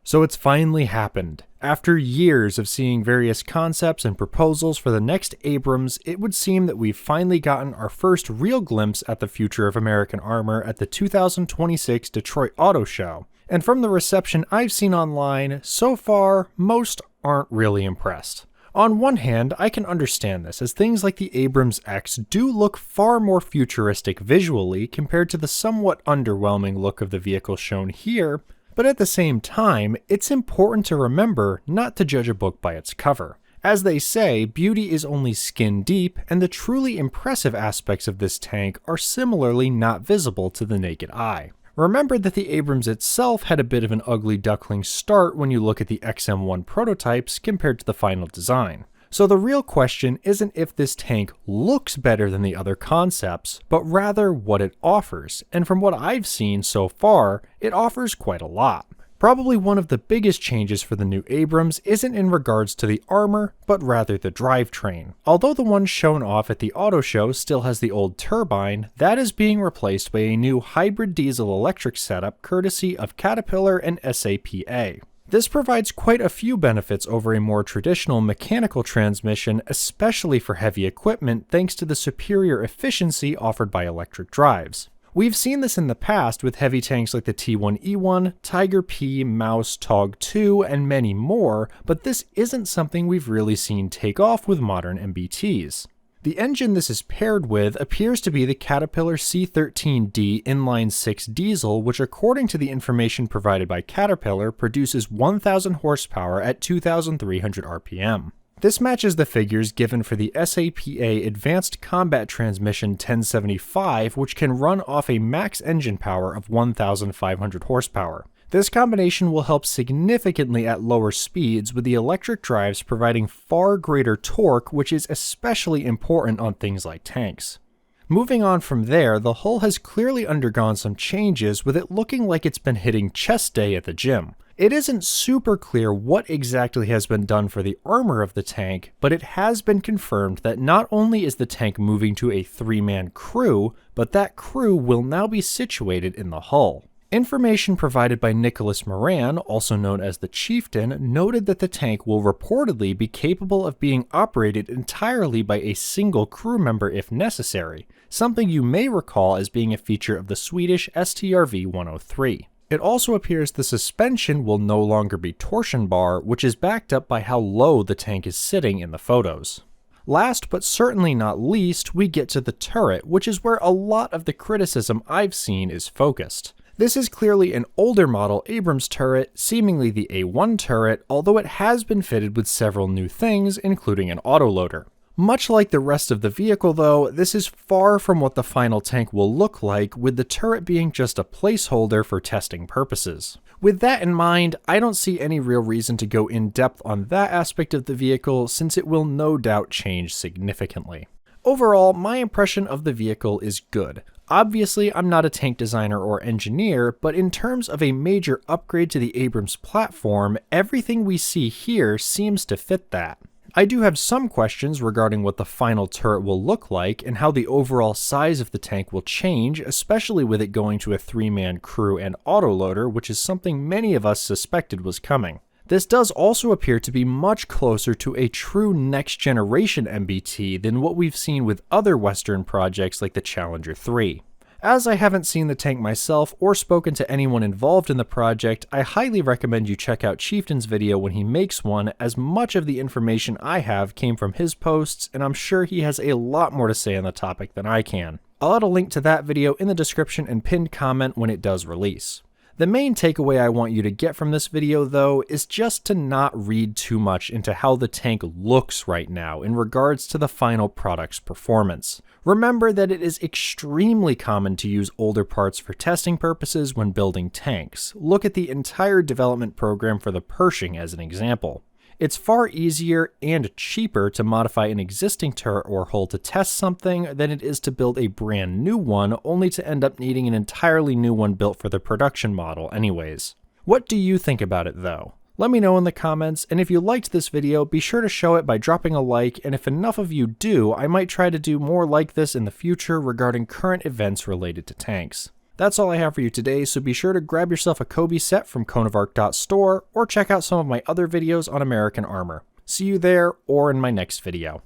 So it's finally happened. After years of seeing various concepts and proposals for the next Abrams, it would seem that we've finally gotten our first real glimpse at the future of American armor at the 2026 Detroit Auto Show. And from the reception I've seen online, so far, most aren't really impressed. On one hand, I can understand this, as things like the Abrams X do look far more futuristic visually compared to the somewhat underwhelming look of the vehicle shown here, but at the same time, it's important to remember not to judge a book by its cover. As they say, beauty is only skin deep, and the truly impressive aspects of this tank are similarly not visible to the naked eye. Remember that the Abrams itself had a bit of an ugly duckling start when you look at the XM1 prototypes compared to the final design. So the real question isn't if this tank looks better than the other concepts, but rather what it offers, and from what I've seen so far, it offers quite a lot. Probably one of the biggest changes for the new Abrams isn't in regards to the armor, but rather the drivetrain. Although the one shown off at the auto show still has the old turbine, that is being replaced by a new hybrid diesel-electric setup courtesy of Caterpillar and SAPA. This provides quite a few benefits over a more traditional mechanical transmission, especially for heavy equipment, thanks to the superior efficiency offered by electric drives. We've seen this in the past with heavy tanks like the T1E1, Tiger P, Mouse, Tog 2, and many more, but this isn't something we've really seen take off with modern MBTs. The engine this is paired with appears to be the Caterpillar C13D inline-6 diesel, which according to the information provided by Caterpillar produces 1,000 horsepower at 2,300 RPM. This matches the figures given for the SAPA Advanced Combat Transmission 1075, which can run off a max engine power of 1,500 horsepower. This combination will help significantly at lower speeds, with the electric drives providing far greater torque, which is especially important on things like tanks. Moving on from there, the hull has clearly undergone some changes, with it looking like it's been hitting chest day at the gym. It isn't super clear what exactly has been done for the armor of the tank, but it has been confirmed that not only is the tank moving to a 3-man crew, but that crew will now be situated in the hull. Information provided by Nicholas Moran, also known as the Chieftain, noted that the tank will reportedly be capable of being operated entirely by a single crew member if necessary, something you may recall as being a feature of the Swedish STRV 103. It also appears the suspension will no longer be torsion bar, which is backed up by how low the tank is sitting in the photos. Last but certainly not least, we get to the turret, which is where a lot of the criticism I've seen is focused. This is clearly an older model Abrams turret, seemingly the A1 turret, although it has been fitted with several new things, including an autoloader. Much like the rest of the vehicle though, this is far from what the final tank will look like, with the turret being just a placeholder for testing purposes. With that in mind, I don't see any real reason to go in depth on that aspect of the vehicle, since it will no doubt change significantly. Overall, my impression of the vehicle is good. Obviously, I'm not a tank designer or engineer, but in terms of a major upgrade to the Abrams platform, everything we see here seems to fit that. I do have some questions regarding what the final turret will look like and how the overall size of the tank will change, especially with it going to a 3-man crew and autoloader, which is something many of us suspected was coming. This does also appear to be much closer to a true next-generation MBT than what we've seen with other Western projects like the Challenger 3. As I haven't seen the tank myself or spoken to anyone involved in the project, I highly recommend you check out Chieftain's video when he makes one, as much of the information I have came from his posts, and I'm sure he has a lot more to say on the topic than I can. I'll add a link to that video in the description and pinned comment when it does release. The main takeaway I want you to get from this video though is just to not read too much into how the tank looks right now in regards to the final product's performance. Remember that it is extremely common to use older parts for testing purposes when building tanks. Look at the entire development program for the Pershing as an example. It's far easier and cheaper to modify an existing turret or hull to test something than it is to build a brand new one, only to end up needing an entirely new one built for the production model anyways. What do you think about it though? Let me know in the comments, and if you liked this video, be sure to show it by dropping a like, and if enough of you do, I might try to do more like this in the future regarding current events related to tanks. That's all I have for you today, so be sure to grab yourself a Kobe set from ConeOfArc.store or check out some of my other videos on American armor. See you there or in my next video.